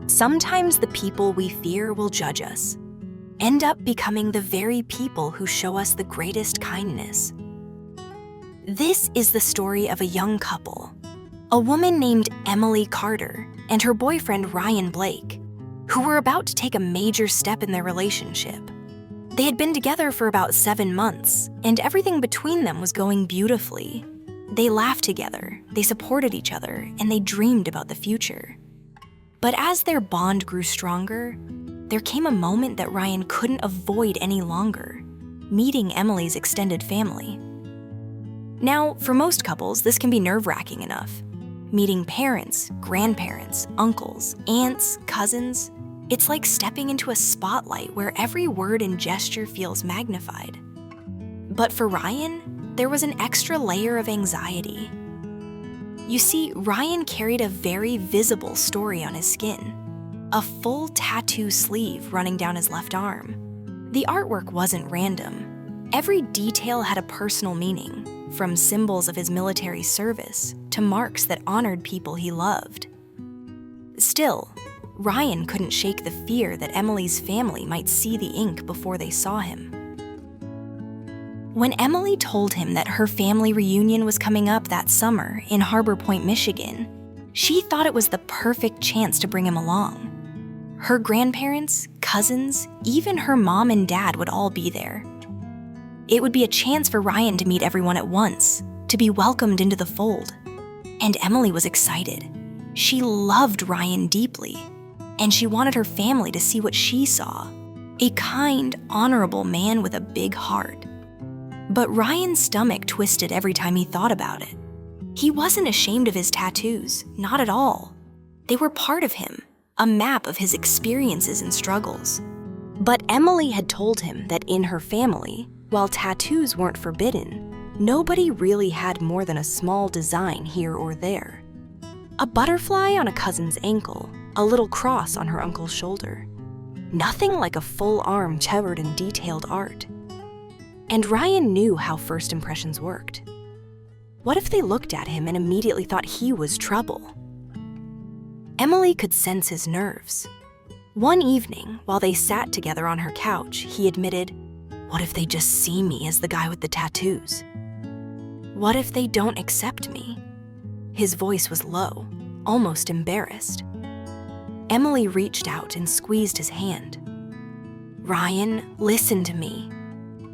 Sometimes the people we fear will judge us, end up becoming the very people who show us the greatest kindness. This is the story of a young couple, a woman named Emily Carter and her boyfriend Ryan Blake, who were about to take a major step in their relationship. They had been together for about 7 months, and everything between them was going beautifully. They laughed together, they supported each other, and they dreamed about the future. But as their bond grew stronger, there came a moment that Ryan couldn't avoid any longer: meeting Emily's extended family. Now, for most couples, this can be nerve-wracking enough. Meeting parents, grandparents, uncles, aunts, cousins, it's like stepping into a spotlight where every word and gesture feels magnified. But for Ryan, there was an extra layer of anxiety. You see, Ryan carried a very visible story on his skin, a full tattoo sleeve running down his left arm. The artwork wasn't random. Every detail had a personal meaning, from symbols of his military service to marks that honored people he loved. Still, Ryan couldn't shake the fear that Emily's family might see the ink before they saw him. When Emily told him that her family reunion was coming up that summer in Harbor Point, Michigan, she thought it was the perfect chance to bring him along. Her grandparents, cousins, even her mom and dad would all be there. It would be a chance for Ryan to meet everyone at once, to be welcomed into the fold. And Emily was excited. She loved Ryan deeply, and she wanted her family to see what she saw: a kind, honorable man with a big heart. But Ryan's stomach twisted every time he thought about it. He wasn't ashamed of his tattoos, not at all. They were part of him, a map of his experiences and struggles. But Emily had told him that in her family, while tattoos weren't forbidden, nobody really had more than a small design here or there. A butterfly on a cousin's ankle, a little cross on her uncle's shoulder. Nothing like a full arm covered in detailed art. And Ryan knew how first impressions worked. What if they looked at him and immediately thought he was trouble? Emily could sense his nerves. One evening, while they sat together on her couch, he admitted, "What if they just see me as the guy with the tattoos? What if they don't accept me?" His voice was low, almost embarrassed. Emily reached out and squeezed his hand. "Ryan, listen to me.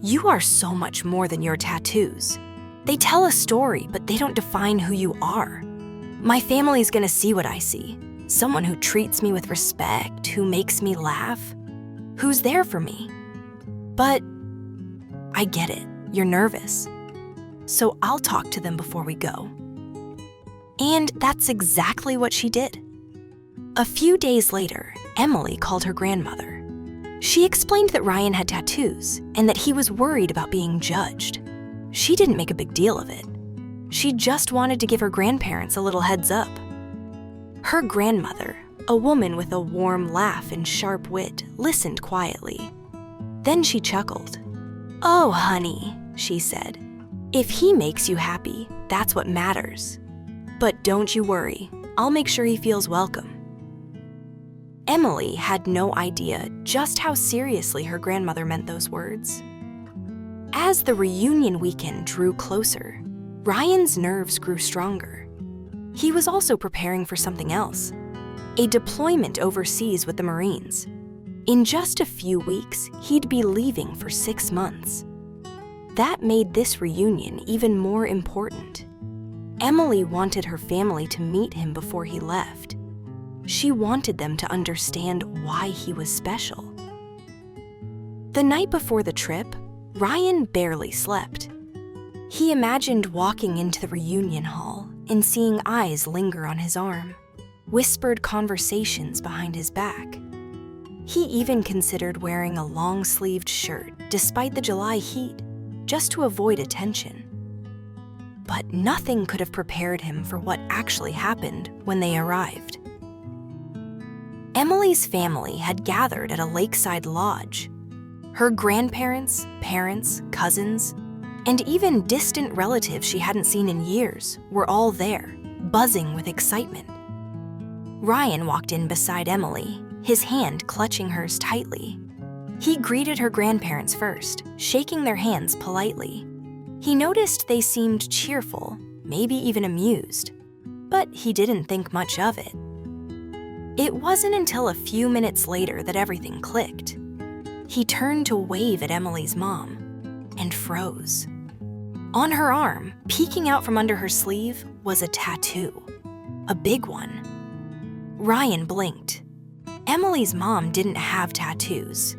You are so much more than your tattoos. They tell a story, but they don't define who you are. My family's gonna see what I see. Someone who treats me with respect, who makes me laugh, who's there for me. But I get it, you're nervous. So I'll talk to them before we go." And that's exactly what she did. A few days later, Emily called her grandmother. She explained that Ryan had tattoos and that he was worried about being judged. She didn't make a big deal of it. She just wanted to give her grandparents a little heads up. Her grandmother, a woman with a warm laugh and sharp wit, listened quietly. Then she chuckled. "Oh, honey," she said. "If he makes you happy, that's what matters. But don't you worry, I'll make sure he feels welcome." Emily had no idea just how seriously her grandmother meant those words. As the reunion weekend drew closer, Ryan's nerves grew stronger. He was also preparing for something else, a deployment overseas with the Marines. In just a few weeks, he'd be leaving for 6 months. That made this reunion even more important. Emily wanted her family to meet him before he left. She wanted them to understand why he was special. The night before the trip, Ryan barely slept. He imagined walking into the reunion hall and seeing eyes linger on his arm, whispered conversations behind his back. He even considered wearing a long-sleeved shirt despite the July heat, just to avoid attention. But nothing could have prepared him for what actually happened when they arrived. Emily's family had gathered at a lakeside lodge. Her grandparents, parents, cousins, and even distant relatives she hadn't seen in years were all there, buzzing with excitement. Ryan walked in beside Emily, his hand clutching hers tightly. He greeted her grandparents first, shaking their hands politely. He noticed they seemed cheerful, maybe even amused, but he didn't think much of it. It wasn't until a few minutes later that everything clicked. He turned to wave at Emily's mom and froze. On her arm, peeking out from under her sleeve, was a tattoo. A big one. Ryan blinked. Emily's mom didn't have tattoos.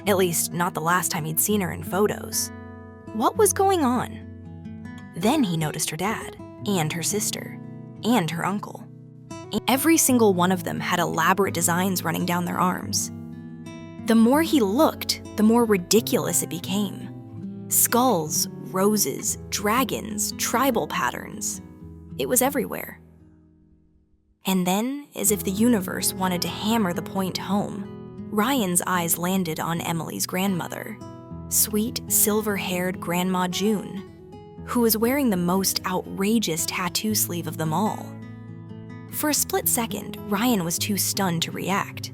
At least, not the last time he'd seen her in photos. What was going on? Then he noticed her dad, and her sister, and her uncle. Every single one of them had elaborate designs running down their arms. The more he looked, the more ridiculous it became. Skulls, roses, dragons, tribal patterns. It was everywhere. And then, as if the universe wanted to hammer the point home, Ryan's eyes landed on Emily's grandmother, sweet, silver-haired Grandma June, who was wearing the most outrageous tattoo sleeve of them all. For a split second, Ryan was too stunned to react.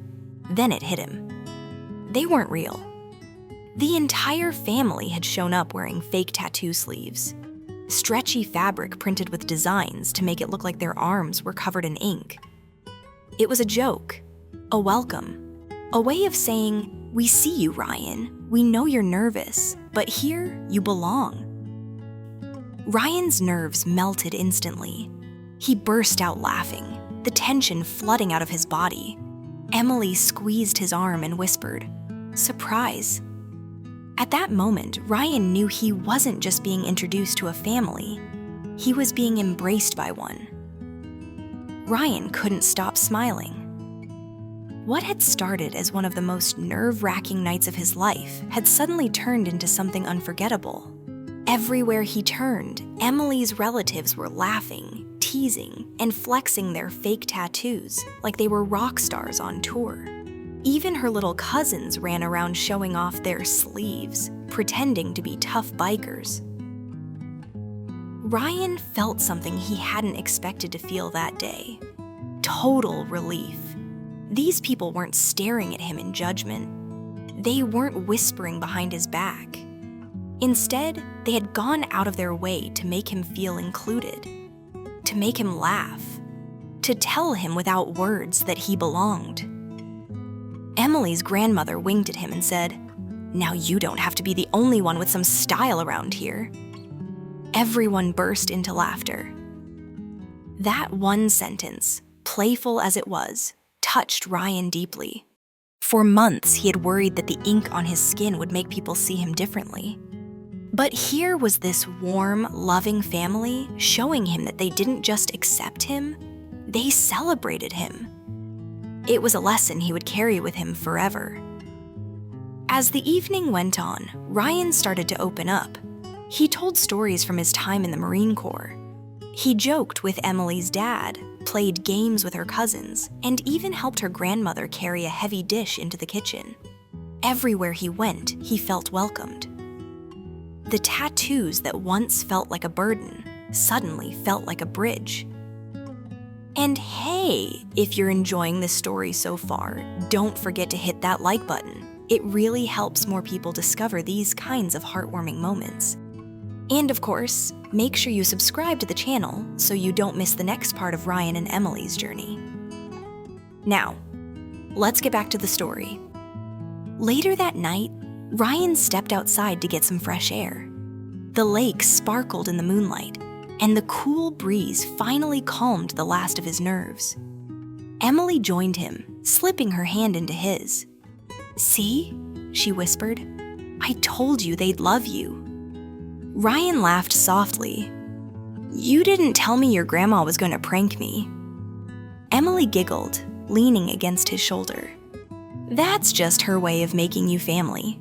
Then it hit him. They weren't real. The entire family had shown up wearing fake tattoo sleeves. Stretchy fabric printed with designs to make it look like their arms were covered in ink. It was a joke, a welcome, a way of saying, "We see you, Ryan. We know you're nervous, but here you belong." Ryan's nerves melted instantly. He burst out laughing, the tension flooding out of his body. Emily squeezed his arm and whispered, "Surprise." At that moment, Ryan knew he wasn't just being introduced to a family. He was being embraced by one. Ryan couldn't stop smiling. What had started as one of the most nerve-wracking nights of his life had suddenly turned into something unforgettable. Everywhere he turned, Emily's relatives were laughing, teasing, and flexing their fake tattoos like they were rock stars on tour. Even her little cousins ran around showing off their sleeves, pretending to be tough bikers. Ryan felt something he hadn't expected to feel that day. Total relief. These people weren't staring at him in judgment. They weren't whispering behind his back. Instead, they had gone out of their way to make him feel included, to make him laugh, to tell him without words that he belonged. Emily's grandmother winked at him and said, "Now you don't have to be the only one with some style around here." Everyone burst into laughter. That one sentence, playful as it was, touched Ryan deeply. For months, he had worried that the ink on his skin would make people see him differently. But here was this warm, loving family showing him that they didn't just accept him, they celebrated him. It was a lesson he would carry with him forever. As the evening went on, Ryan started to open up. He told stories from his time in the Marine Corps. He joked with Emily's dad, played games with her cousins, and even helped her grandmother carry a heavy dish into the kitchen. Everywhere he went, he felt welcomed. The tattoos that once felt like a burden suddenly felt like a bridge. And hey, if you're enjoying this story so far, don't forget to hit that like button. It really helps more people discover these kinds of heartwarming moments. And of course, make sure you subscribe to the channel so you don't miss the next part of Ryan and Emily's journey. Now, let's get back to the story. Later that night, Ryan stepped outside to get some fresh air. The lake sparkled in the moonlight, and the cool breeze finally calmed the last of his nerves. Emily joined him, slipping her hand into his. "See?" she whispered. "I told you they'd love you." Ryan laughed softly. "You didn't tell me your grandma was going to prank me." Emily giggled, leaning against his shoulder. "That's just her way of making you family.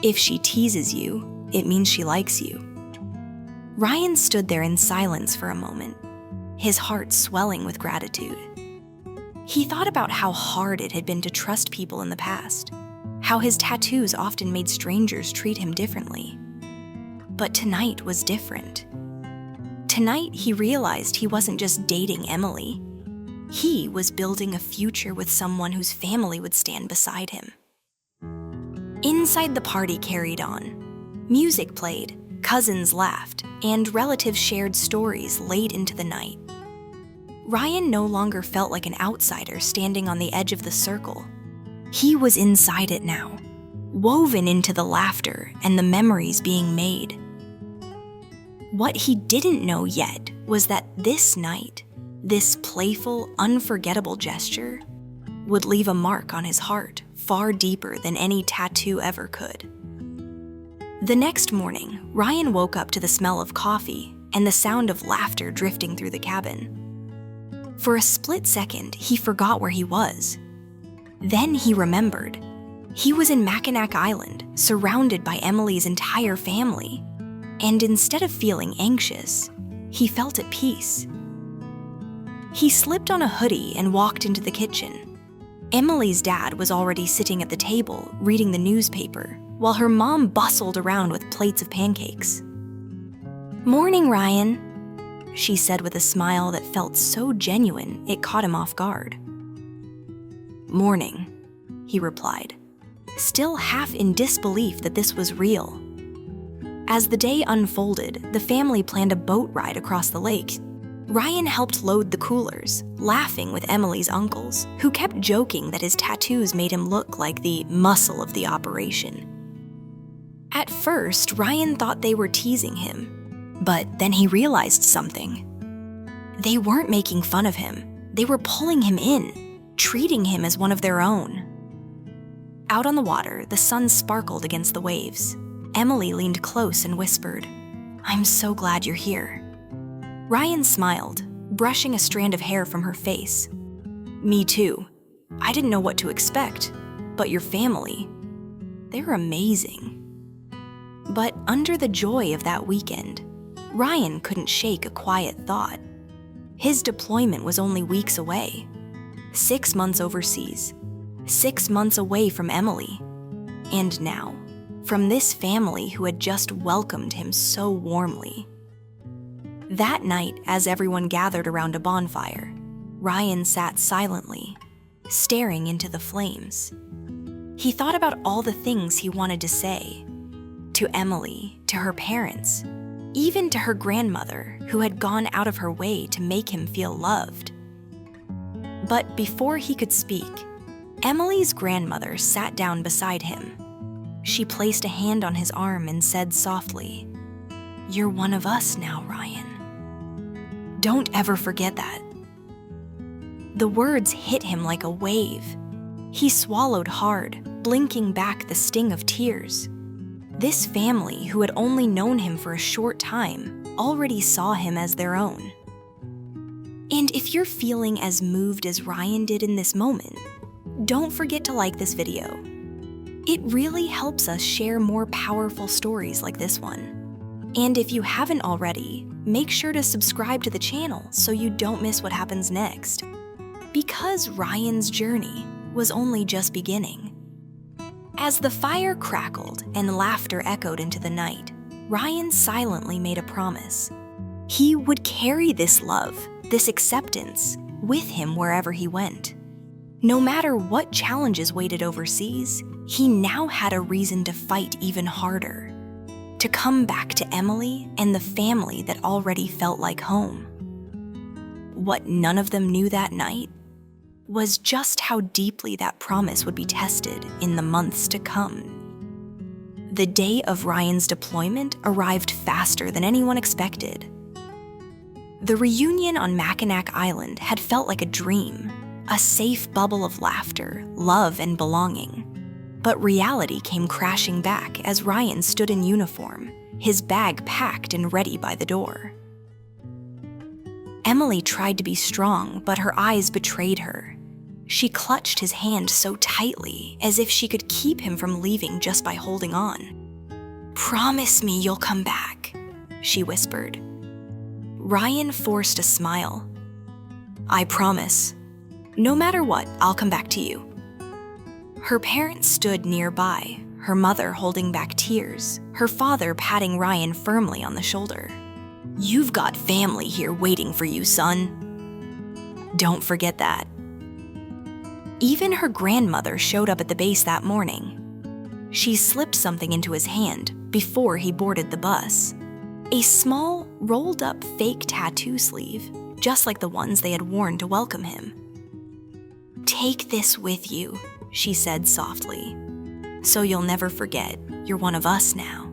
If she teases you, it means she likes you." Ryan stood there in silence for a moment, his heart swelling with gratitude. He thought about how hard it had been to trust people in the past, how his tattoos often made strangers treat him differently. But tonight was different. Tonight, he realized he wasn't just dating Emily. He was building a future with someone whose family would stand beside him. Inside, the party carried on. Music played, cousins laughed, and relatives shared stories late into the night. Ryan no longer felt like an outsider standing on the edge of the circle. He was inside it now, woven into the laughter and the memories being made. What he didn't know yet was that this night, this playful, unforgettable gesture would leave a mark on his heart far deeper than any tattoo ever could. The next morning, Ryan woke up to the smell of coffee and the sound of laughter drifting through the cabin. For a split second, he forgot where he was. Then he remembered. He was in Mackinac Island, surrounded by Emily's entire family. And instead of feeling anxious, he felt at peace. He slipped on a hoodie and walked into the kitchen. Emily's dad was already sitting at the table, reading the newspaper, while her mom bustled around with plates of pancakes. "Morning, Ryan," she said with a smile that felt so genuine it caught him off guard. "Morning," he replied, still half in disbelief that this was real. As the day unfolded, the family planned a boat ride across the lake. Ryan helped load the coolers, laughing with Emily's uncles, who kept joking that his tattoos made him look like the muscle of the operation. At first, Ryan thought they were teasing him, but then he realized something. They weren't making fun of him. They were pulling him in, treating him as one of their own. Out on the water, the sun sparkled against the waves. Emily leaned close and whispered, "I'm so glad you're here." Ryan smiled, brushing a strand of hair from her face. "Me too. I didn't know what to expect, but your family, they're amazing." But under the joy of that weekend, Ryan couldn't shake a quiet thought. His deployment was only weeks away. 6 months overseas, 6 months away from Emily, and now, from this family who had just welcomed him so warmly. That night, as everyone gathered around a bonfire, Ryan sat silently, staring into the flames. He thought about all the things he wanted to say, to Emily, to her parents, even to her grandmother, who had gone out of her way to make him feel loved. But before he could speak, Emily's grandmother sat down beside him. She placed a hand on his arm and said softly, "You're one of us now, Ryan. Don't ever forget that." The words hit him like a wave. He swallowed hard, blinking back the sting of tears. This family, who had only known him for a short time, already saw him as their own. And if you're feeling as moved as Ryan did in this moment, don't forget to like this video. It really helps us share more powerful stories like this one. And if you haven't already, make sure to subscribe to the channel so you don't miss what happens next. Because Ryan's journey was only just beginning. As the fire crackled and laughter echoed into the night, Ryan silently made a promise. He would carry this love, this acceptance, with him wherever he went. No matter what challenges waited overseas, he now had a reason to fight even harder. To come back to Emily and the family that already felt like home. What none of them knew that night was just how deeply that promise would be tested in the months to come. The day of Ryan's deployment arrived faster than anyone expected. The reunion on Mackinac Island had felt like a dream, a safe bubble of laughter, love, and belonging. But reality came crashing back as Ryan stood in uniform, his bag packed and ready by the door. Emily tried to be strong, but her eyes betrayed her. She clutched his hand so tightly, as if she could keep him from leaving just by holding on. "Promise me you'll come back," she whispered. Ryan forced a smile. "I promise. No matter what, I'll come back to you." Her parents stood nearby, her mother holding back tears, her father patting Ryan firmly on the shoulder. "You've got family here waiting for you, son." Don't forget that. Even her grandmother showed up at the base that morning. She slipped something into his hand before he boarded the bus. A small, rolled-up fake tattoo sleeve, just like the ones they had worn to welcome him. "Take this with you," she said softly, "so you'll never forget you're one of us now."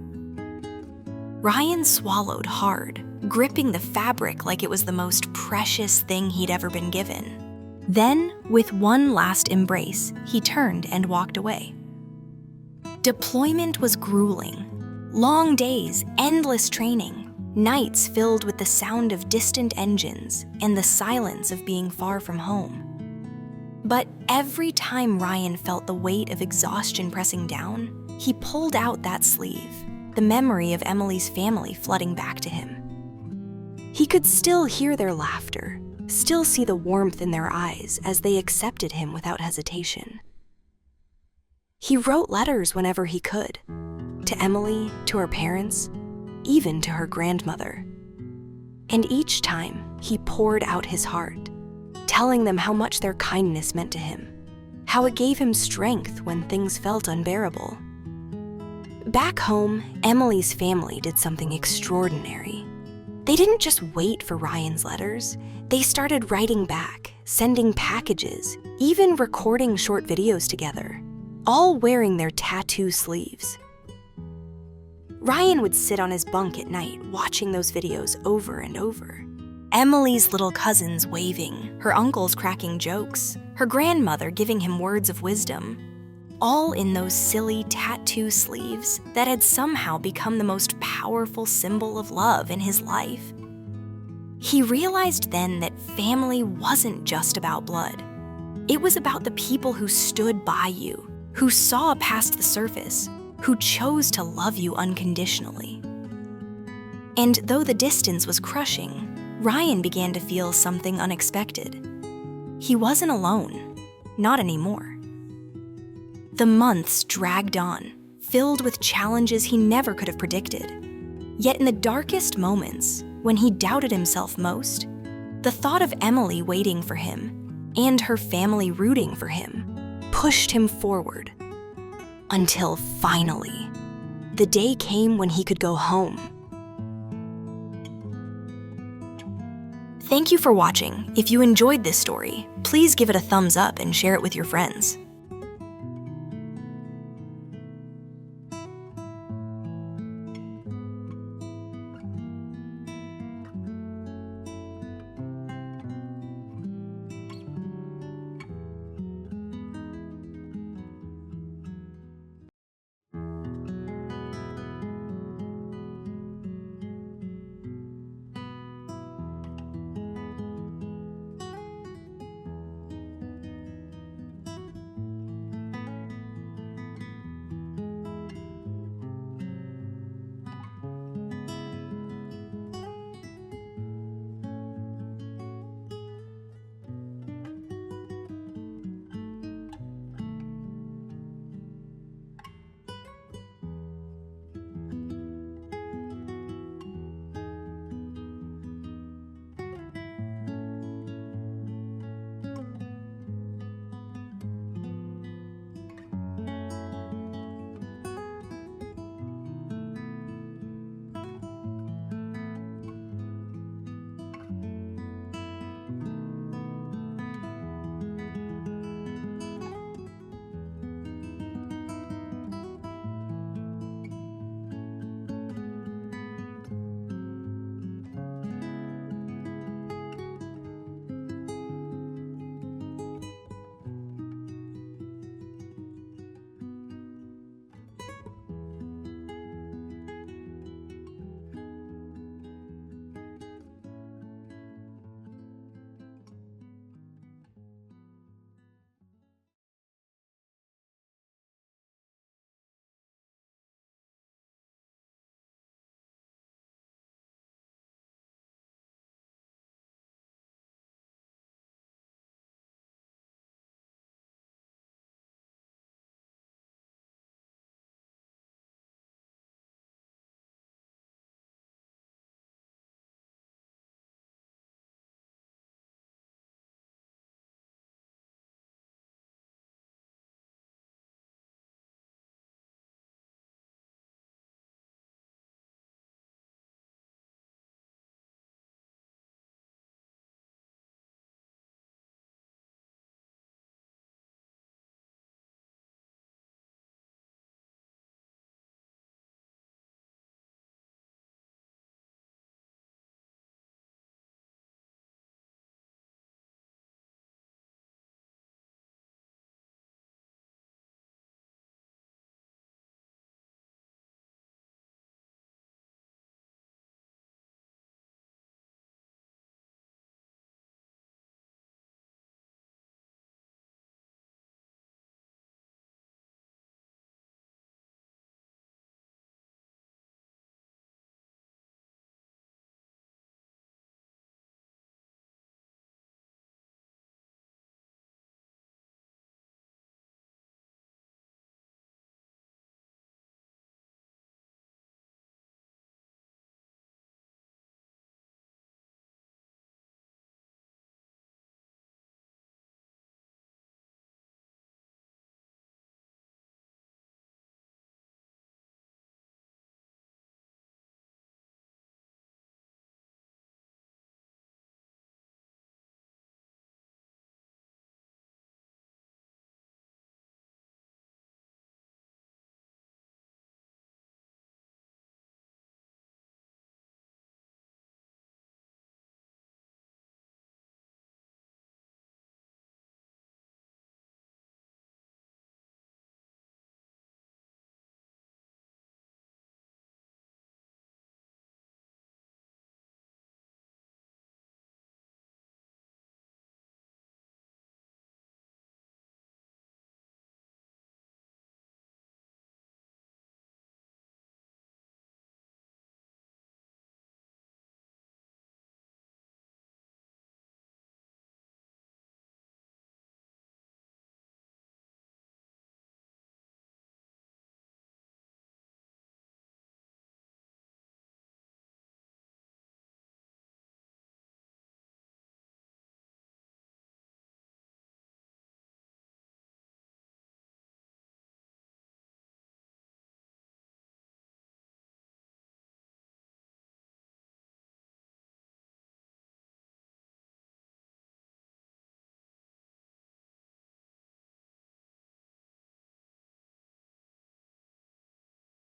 Ryan swallowed hard, gripping the fabric like it was the most precious thing he'd ever been given. Then, with one last embrace, he turned and walked away. Deployment was grueling. Long days, endless training, nights filled with the sound of distant engines and the silence of being far from home. But every time Ryan felt the weight of exhaustion pressing down, he pulled out that sleeve, the memory of Emily's family flooding back to him. He could still hear their laughter, still see the warmth in their eyes as they accepted him without hesitation. He wrote letters whenever he could, to Emily, to her parents, even to her grandmother. And each time, he poured out his heart, telling them how much their kindness meant to him, how it gave him strength when things felt unbearable. Back home, Emily's family did something extraordinary. They didn't just wait for Ryan's letters. They started writing back, sending packages, even recording short videos together, all wearing their tattoo sleeves. Ryan would sit on his bunk at night watching those videos over and over. Emily's little cousins waving, her uncles cracking jokes, her grandmother giving him words of wisdom, all in those silly tattoo sleeves that had somehow become the most powerful symbol of love in his life. He realized then that family wasn't just about blood. It was about the people who stood by you, who saw past the surface, who chose to love you unconditionally. And though the distance was crushing, Ryan began to feel something unexpected. He wasn't alone, not anymore. The months dragged on, filled with challenges he never could have predicted. Yet in the darkest moments, when he doubted himself most, the thought of Emily waiting for him and her family rooting for him pushed him forward. Until finally, the day came when he could go home. Thank you for watching. If you enjoyed this story, please give it a thumbs up and share it with your friends.